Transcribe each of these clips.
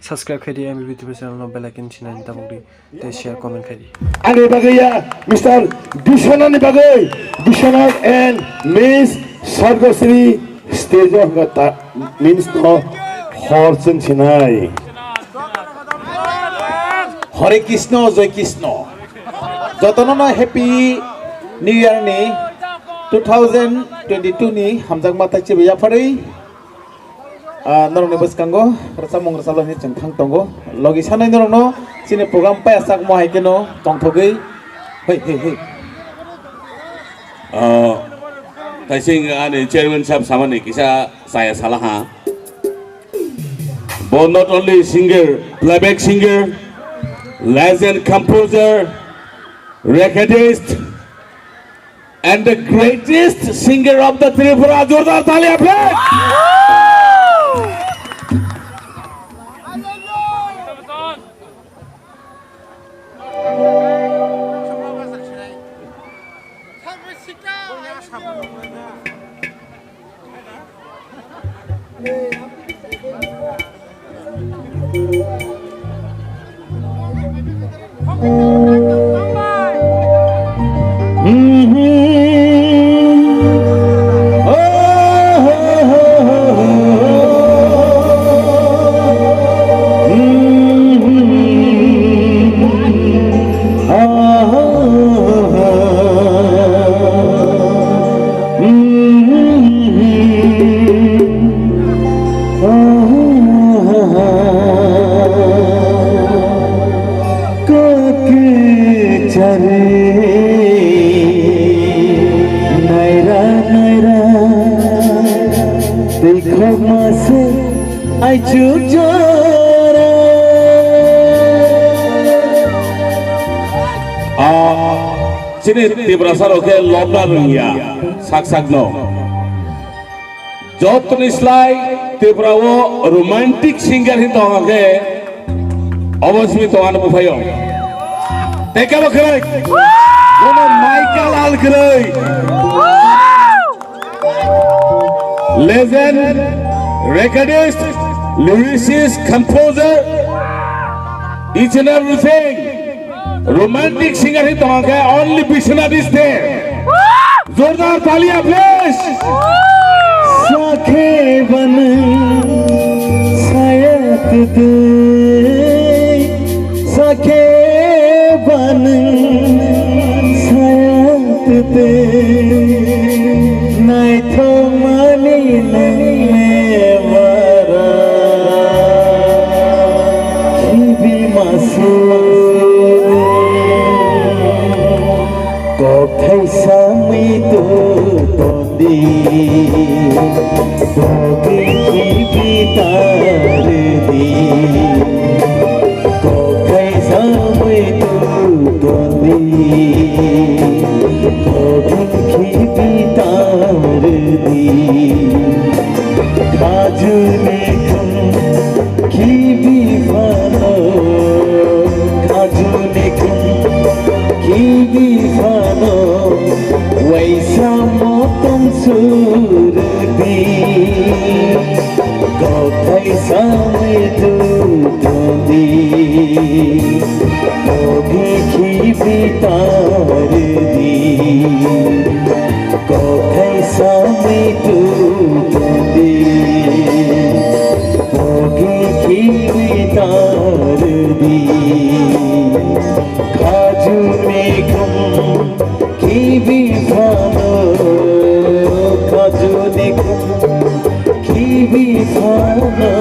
subscribe kadi MBB TV channel bell icon china tamuri te share comment kadi Ani bagaya Mr. Bishwanath ni bagai Bishwanath and Miss Sargasri stage of gata means to horsen chinai Hare Krishna Jai Krishna Jotono happy new year ni 2022 ni hamjak mata chibiya pharai norong boskango rasa mong rasa lani cheng thang tongo logi sanai norong chini program pa sak mo hai keno tongthogei hei hei hei Kaising ani chairman sahab samani kisa saya salah ha but not only singer playback singer legend composer recordist and the greatest singer of the Tripura Jordar Talia please Sini Tripura saroke lobna ruya sak no jotun islai Tripura wo romantic singer hi tonga obosmi to anu phayo teka bakrai kono Michael Algray legend recordist lyricist composer each and everything romantic singer hi tonga only Bishwanath is there जोरदार तालियां please साखे बन सायत दे साखे बन सायत दे नहीं तो मानी नहीं वारा भी मासू Kaisa mi tu tondi, bogi ki bitar di. Kaisa mi tu tondi, bogi ki bitar di. Kaju nekum ki bifano, kaju nekum ki bifano. Waisa motom surdi kau kaisa itu tondi bogi ki bitar di kau kaisa itu tondi bogi ki bitar di kaju nekum Kibi fano, kaju nekum. Kibi fano,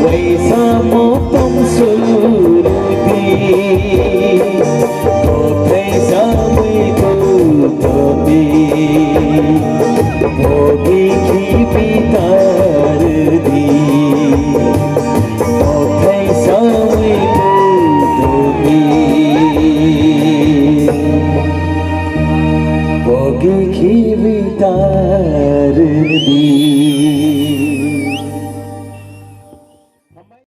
waisa motom surdi. Kaisa mitu tondi, bogi kibi tardi. Kaisa mitu tondi. Bogi ki bitar di